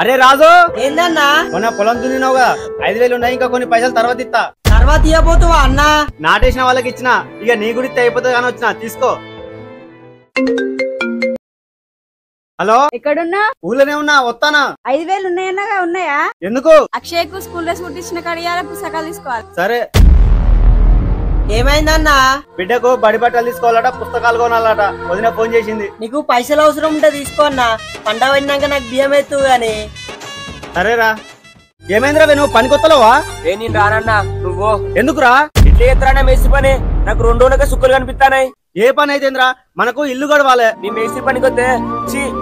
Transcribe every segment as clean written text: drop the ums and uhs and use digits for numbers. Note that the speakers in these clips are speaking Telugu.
అరే రాజు ఏందన్నా మొన్న పొలం దున్నినావు కదా 5,000 ఉన్నాయి, ఇంకా కొన్ని పైసలు తర్వాత ఇస్తా. తర్వాత ఇవ్వబోతువా అన్నా? నాటేసిన వాళ్ళకి ఇచ్చిన, ఇక నీ గుడితే అయిపోతుంది కానీ వచ్చిన తీసుకో. హలో, ఎక్కడున్నా? ఊళ్ళోనే ఉన్నా, వస్తానా. 5,000 ఉన్నాయన్నగా ఉన్నాయా? ఎందుకు? అక్షయ్కు స్కూల్ డ్రెస్ కుట్టించిన కడియాల పుస్తకాలు తీసుకోవాలి. సరే. ఏమైందన్నా? బిడ్డకు బడి బట్టలు తీసుకోవాలట, పుస్తకాలు కొనాలట. వదిన ఫోన్ చేసింది. నీకు పైసలు అవసరం ఉంటే తీసుకో అన్నా, పంట పడినాక నాకు బియ్యం ఎత్తు గాని. సరేరా. ఏమైందిరా, నువ్వు పని కొత్తలోవా? నేను రానన్నా, నువ్వు ఎందుకురా? ఇట్లా ఎత్తరానా మేస్త్రి పని? నాకు 2 రోజులకే సుక్కలు కనిపిస్తానాయి. ఏ పని అయితేంద్రా, మనకు ఇల్లు గడవాలే. నీ మేస్త్రి పనికి వస్తే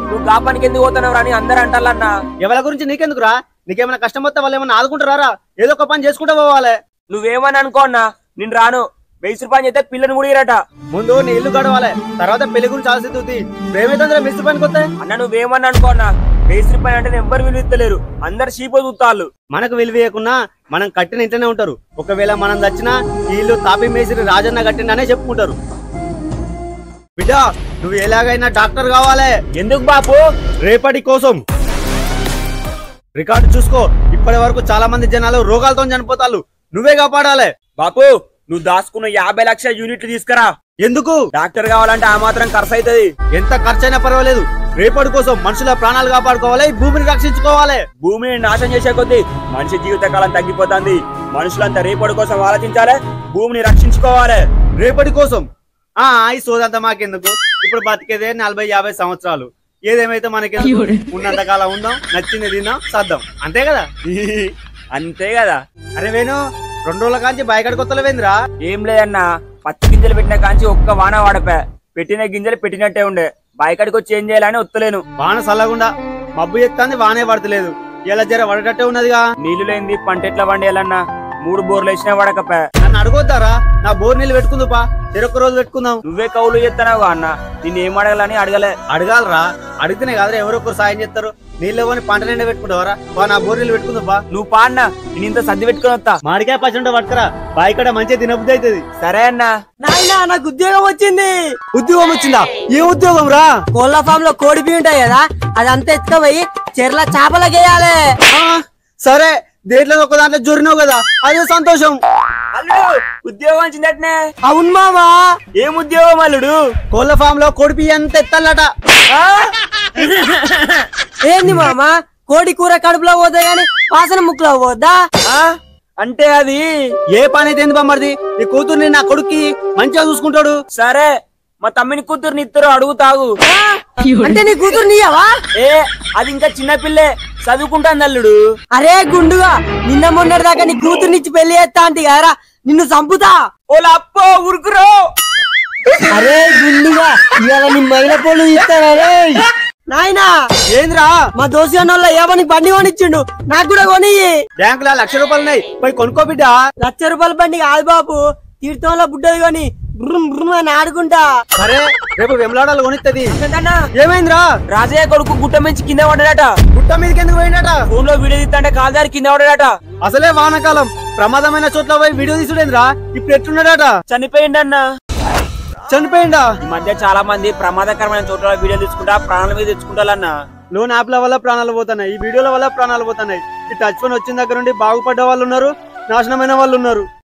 నువ్వు గా పనికి ఎందుకు పోతున్నావు అని అందరు అంటారన్నా. ఎవరి గురించి నీకెందుకురా? నీకేమైనా కష్టం వస్తే వాళ్ళు ఏమన్నా ఆదుకుంటారా? ఏదో ఒక పని చేసుకుంటూ పోవాలి. నువ్వేమని అనుకో అన్నా, నేను రాను. మేస్త్రి పని చేస్తే పిల్లని కూడా ఇరట. ముందు నీ ఇల్లు గడవాలి, తర్వాత పెళ్లి గురించి ఆలోచిస్తుంది. ప్రేమైతుందిరా మేస్త్రి పనికి వస్తే. అన్న నువ్వేమని అనుకో అన్నా, మేస్త్రి పని అంటే ఎవ్వరు విలువిస్తలేరు, అందరు చీపో చూస్తాళ్ళు. మనకు విలువేయకున్నా మనం కట్టిన ఇంట్లోనే ఉంటారు. ఒకవేళ మనం చచ్చినా ఈ ఇల్లు తాపి మేస్త్రి రాజన్న కట్టిండనే చెప్పుకుంటారు. బిడ్డ, నువ్వు ఎలాగైనా డాక్టర్ కావాలి. ఎందుకు బాపు? రేపటి కోసం. రికార్డు చూసుకో, ఇప్పటి వరకు చాలా మంది జనాలు రోగాలతో చనిపోతారు. నువ్వే కాపాడాలి. బాపు, నువ్వు దాచుకున్న 50 లక్షల యూనిట్లు తీసుకురా. ఎందుకు? డాక్టర్ కావాలంటే ఆ మాత్రం ఖర్చు అవుతుంది. ఎంత ఖర్చైనా పర్వాలేదు, రేపటి కోసం మనుషుల ప్రాణాలు కాపాడుకోవాలి, భూమిని రక్షించుకోవాలి. భూమిని నాశనం చేసే కొద్దీ మనిషి జీవితకాలం తగ్గిపోతుంది. మనుషులంతా రేపటి కోసం ఆలోచించాలి, భూమిని రక్షించుకోవాలి. రేపటి కోసం ఈ సోదంతా మాకెందుకు? ఇప్పుడు బతికేదే 40-50 సంవత్సరాలు. ఏదేమైతే మనకెందుకు? ఉన్నంతకాలం ఉందాం, నచ్చింది తిందాం, సర్దాం, అంతే కదా? అంతే కదా. అరే వేణు, 2 రోజుల కాంచి బాయికాడికి కొత్తలేవేంద్రా? ఏం లేదన్నా, పత్తి గింజలు పెట్టిన కాంచి ఒక్క వాన వాడపా. పెట్టిన గింజలు పెట్టినట్టే ఉండే. బాయికాడికి వచ్చి ఏం చేయాలని వత్తలేను. వాన సల్లగుండా మబ్బు ఎత్తాంది, వానే పడతలేదు. ఇలా జర వడటట్టే ఉన్నదిగా. నీళ్లు లేని పంట ఎట్లా వండేయాలన్నా? 3 బోర్లు వేసినా వాడకపా. నన్ను అడగొద్దారా? నా బోర్ నీళ్ళు పెట్టుకుందుపా, చెరొక్క రోజు పెట్టుకుందాం. నువ్వే కౌలు చేస్తున్నావు అన్న, నిన్నేం అడగాలని అడగలే. అడగాలరా, అడిగితేనే కదా ఎవరొకరు సాయం చేస్తారు. నీళ్ళు కొని పంట నిండా పెట్టుకుంటావరా? నా బోర్ నీళ్ళు పెట్టుకుందాపా. నువ్వు పా అన్న, నేను ఇంత సర్ది పెట్టుకుని వస్తా. మాడికాయ పచ్చడి పట్టుకరా, బాయికాడ మంచిగా తినబుద్ధి అవుతుంది. సరే అన్న. నాయనా, నాకు ఉద్యోగం వచ్చింది. ఉద్యోగం వచ్చిందా? ఏ ఉద్యోగం రా? కోళ్ల ఫామ్ లో కోడి బియ్యం ఉంటాయి కదా, అదంతా ఎత్తుకపోయి చెర్ల చేపలకేయాలి. సరే, దేంట్లో ఒక దాంట్లో జొరినావు కదా, అదే సంతోషం. అల్లుడు, ఉద్యోగం వచ్చిందటనే. అవును మామా. ఏం ఉద్యోగం అల్లుడు? కోళ్ల ఫామ్ లో కోడి బియ్యం అంత ఎత్తాలట. ఏంది మామా, కోడి కూర కడుపులో పోతే గాని వాసన ముక్కులో పోద్దా? అంటే అది ఏ పని అయితే ఏంది బామ్మర్ది? నీ కూతుర్ని నా కొడుక్కి మంచిగా చూసుకుంటాడు. సరే, మా తమ్మిని కూతుర్ని ఇద్దరు అడుగుతాగు. అంటే నీ కూతురు నీయవా? అది ఇంకా చిన్నపిల్లే, చదువుకుంటాను అల్లుడు. అరే గుండుగా, నిన్న మొన్నటి దాకా నీ కూతుర్నిచ్చి పెళ్లి చేస్తా అంటే కదరా, నిన్ను చంపుతా. ఓలా అప్పో ఉరుకురో. అరే గుండుగా, ఇవాళ నీ మైల పొలు ఇస్తారా? నాయనా, ఏంద్రా? మా దోసి అన్నోళ్ళ ఏమని బండి కొనిచ్చిండు, నాకు కూడా కొని. బ్యాంకులో 1,00,000 రూపాయలు ఉన్నాయి, పోయి కొనుక్కో బిడ్డ. 1,00,000 రూపాయల బండి కాదు బాబు, తీర్థంలో బుడ్డది కొని బుర్రం బుర్రం అని ఆడుకుంటా. సరే, రేపు వెమ్లాడాలు కొనిస్తుంది. ఏమైందిరా? రాజయ్య కొడుకు గుట్ట మించి కింద పడ్డాడట. గుట్ట మీదకి ఎందుకు పోయినట? ఫోన్ లో వీడియో తీస్తుంటే కాలుదారి కింద పడ్డాడట. అసలే వానాకాలం, ప్రమాదమైన చోట్ల పోయి వీడియో తీసుడేంద్రా? ఇప్పుడు ఎట్లున్నాడట? చనిపోయిండన్న. చనిపోయిందా? ఈ మధ్య చాలా మంది ప్రమాదకరమైన చోట్ల వీడియో తీసుకుంటా ప్రాణాల మీద తెచ్చుకుంటారన్న. లోన్ యాప్ల వల్ల ప్రాణాలు పోతున్నాయి, ఈ వీడియోల వల్ల ప్రాణాలు పోతున్నాయి. ఈ టచ్ ఫోన్ వచ్చిన దగ్గర నుండి బాగుపడ్డ వాళ్ళు ఉన్నారు, నాశనమైన వాళ్ళు ఉన్నారు.